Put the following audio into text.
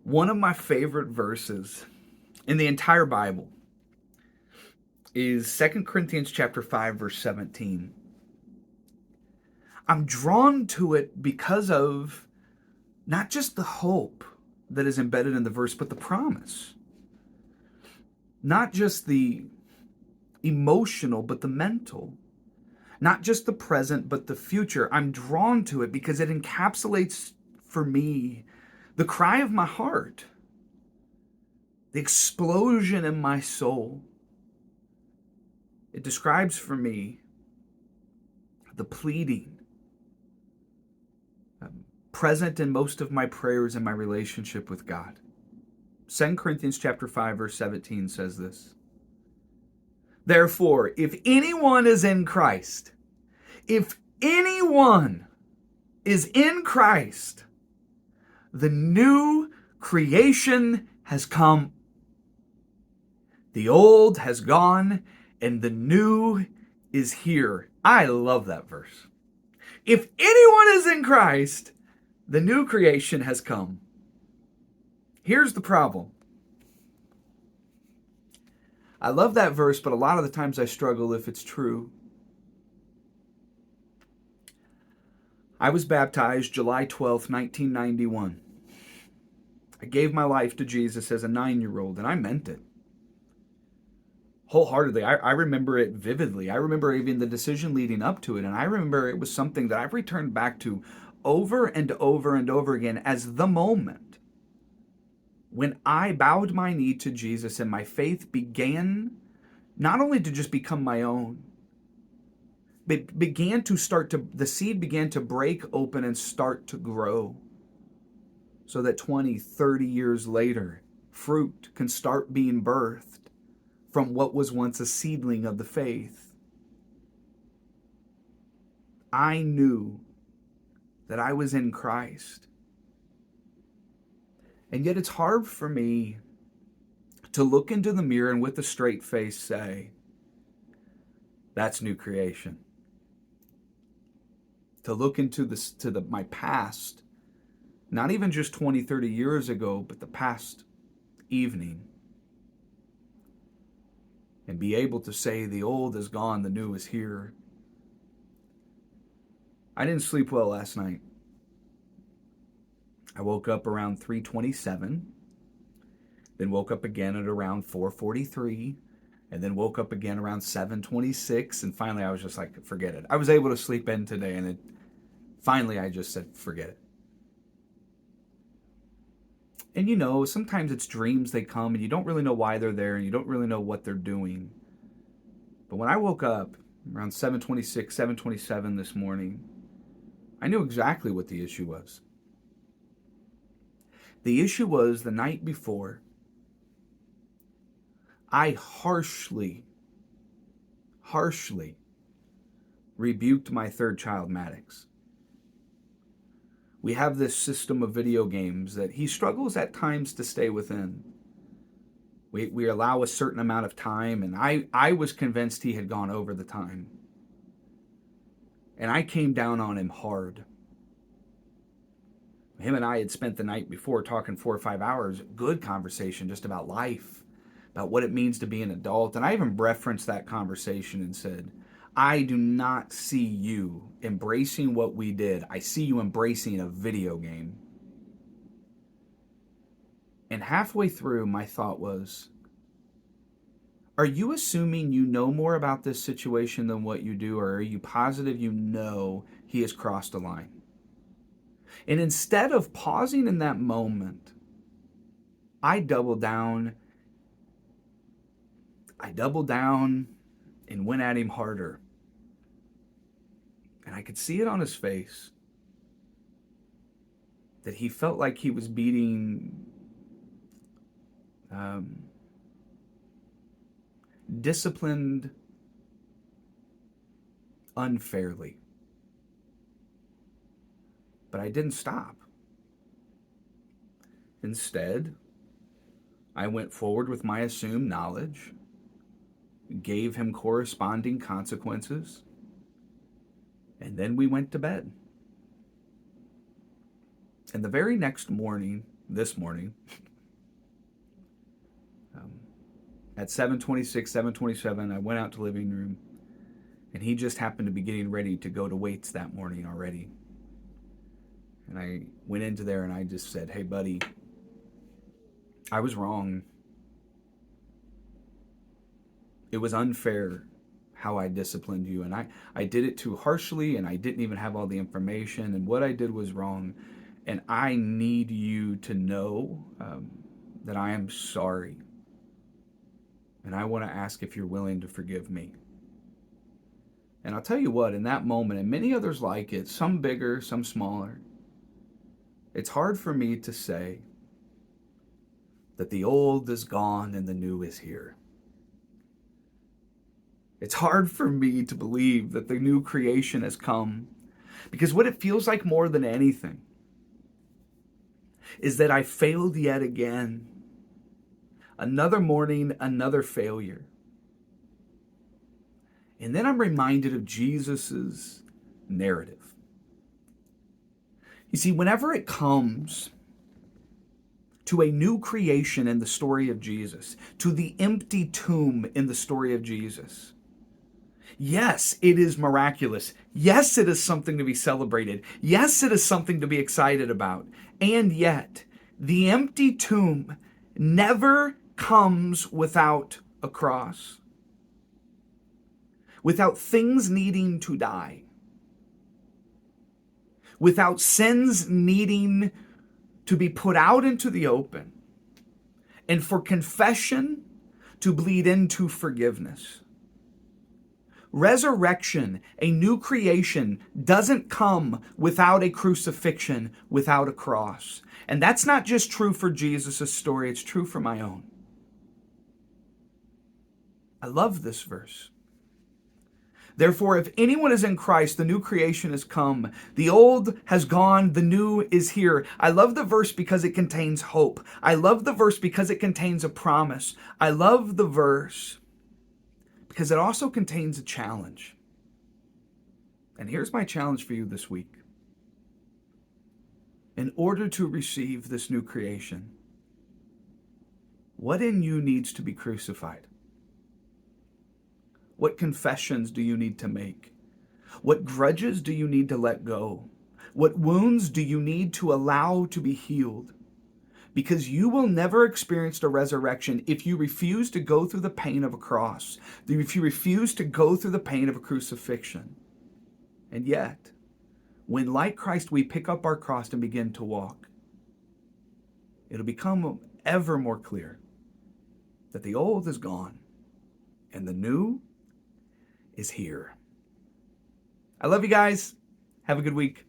One of my favorite verses in the entire Bible is 2 Corinthians chapter 5 verse 17. I'm drawn to it because of not just the hope that is embedded in the verse, but the promise. Not just the emotional, but the mental. Not just the present, but the future. I'm drawn to it because it encapsulates for me the cry of my heart, the explosion in my soul. It describes for me the pleading present in most of my prayers and my relationship with God. 2 Corinthians chapter 5 verse 17 says this. Therefore, if anyone is in Christ, if anyone is in Christ, the new creation has come. The old has gone and the new is here. I love that verse. If anyone is in Christ, the new creation has come. Here's the problem. I love that verse, but a lot of the times I struggle if it's true. I was baptized July 12th, 1991. I gave my life to Jesus as a 9-year-old, and I meant it. Wholeheartedly. I remember it vividly. I remember even the decision leading up to it, and I remember it was something that I've returned back to over and over and over again as the moment when I bowed my knee to Jesus and my faith began not only to just become my own, but the seed began to break open and start to grow so that 20, 30 years later, fruit can start being birthed from what was once a seedling of the faith. I knew that I was in Christ. And yet it's hard for me to look into the mirror and with a straight face say, that's new creation. To look into my past, not even just 20, 30 years ago, but the past evening, and be able to say the old is gone, the new is here. I didn't sleep well last night. I woke up around 3:27, then woke up again at around 4:43, and then woke up again around 7:26, and finally I was just like, forget it. I was able to sleep in today, and finally I just said, forget it. And sometimes it's dreams, they come, and you don't really know why they're there, and you don't really know what they're doing. But when I woke up around 7:26, 7:27 this morning, I knew exactly what the issue was. The issue was the night before, I harshly rebuked my third child, Maddox. We have this system of video games that he struggles at times to stay within. We allow a certain amount of time, and I was convinced he had gone over the time. And I came down on him hard. Him and I had spent the night before talking 4 or 5 hours, good conversation just about life, about what it means to be an adult. And I even referenced that conversation and said, I do not see you embracing what we did. I see you embracing a video game. And halfway through, my thought was, are you assuming you know more about this situation than what you do, or are you positive you know he has crossed a line? And instead of pausing in that moment, I doubled down and went at him harder. And I could see it on his face that he felt like he was being disciplined unfairly. But I didn't stop. Instead, I went forward with my assumed knowledge, gave him corresponding consequences, and then we went to bed. And the very next morning, this morning. At 7:26, 7:27, I went out to the living room, and he just happened to be getting ready to go to weights that morning already. And I went into there and I just said, "Hey, buddy, I was wrong. It was unfair how I disciplined you, and I did it too harshly, and I didn't even have all the information, and what I did was wrong, and I need you to know that I am sorry, and I want to ask if you're willing to forgive me." And I'll tell you what, in that moment, and many others like it, some bigger, some smaller, it's hard for me to say that the old is gone and the new is here. It's hard for me to believe that the new creation has come, because what it feels like more than anything is that I failed yet again. Another morning, another failure. And then I'm reminded of Jesus's narrative. You see, whenever it comes to a new creation in the story of Jesus, to the empty tomb in the story of Jesus, yes, it is miraculous. Yes, it is something to be celebrated. Yes, it is something to be excited about. And yet, the empty tomb never comes without a cross, without things needing to die, without sins needing to be put out into the open, and for confession to bleed into forgiveness. Resurrection, a new creation, doesn't come without a crucifixion, without a cross. And that's not just true for Jesus' story, it's true for my own. I love this verse. Therefore, if anyone is in Christ, the new creation has come. The old has gone, the new is here. I love the verse because it contains hope. I love the verse because it contains a promise. I love the verse because it also contains a challenge. And here's my challenge for you this week. In order to receive this new creation, what in you needs to be crucified? What confessions do you need to make? What grudges do you need to let go? What wounds do you need to allow to be healed? Because you will never experience a resurrection if you refuse to go through the pain of a cross, if you refuse to go through the pain of a crucifixion. And yet, when like Christ we pick up our cross and begin to walk, it'll become ever more clear that the old is gone and the new is here. I love you guys. Have a good week.